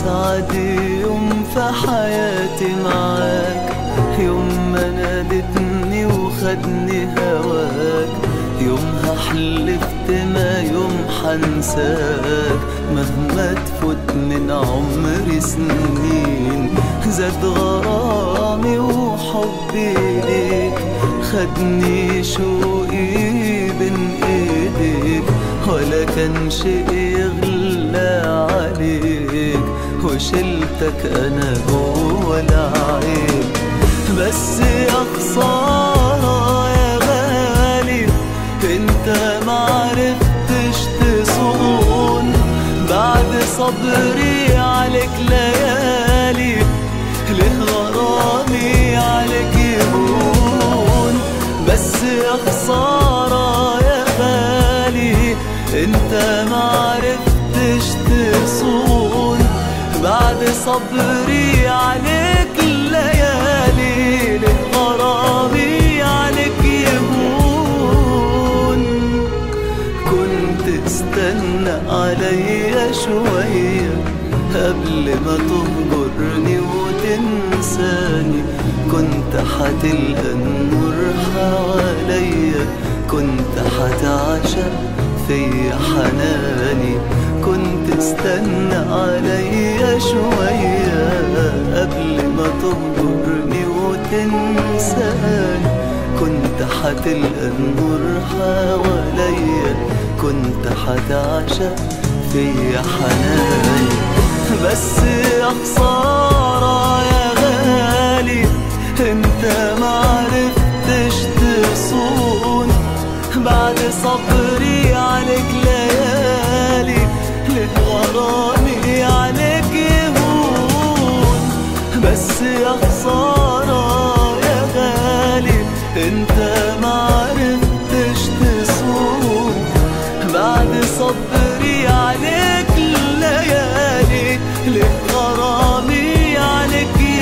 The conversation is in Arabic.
أسعد يوم في حياتي معاك، يوم ما نادتني وخدني هواك، يومها حلفت ما يوم حنساك. مهما تفوت من عمري سنين زاد غرامي وحبي ليك، خدني شوقي بين ايديك، ولا كان شيء يغلى عليك، وشلتك انا جوا العين. بس يا خسارة يا غالي انت معرفتش تصون، بعد صبري عليك ليالي ليه غرامي عليك يهون. بس يا خسارة يا غالي انت معرفتش تصون، بعد صبري عليك ليالي ليه غرامي عليك يهون. كنت استنى عليا شوية قبل ما تهجرني وتنساني، كنت حتلقى النور حواليا، كنت حتعشق فيا حناني. كنت استنى عليا شوية قبل ما تهجرني وتنساني، كنت حتلقى النور حواليا، كنت حتعشق فيا حناني. بس يا خسارة يا غالي انت معرفتش تصون، بعد صبري عليك ليالي ليه غرامي عليك يهون. بس يا خسارة يا غالي انت معرفتش تصون، بعد صبري عليك ليالي ليه غرامي عليك يهون.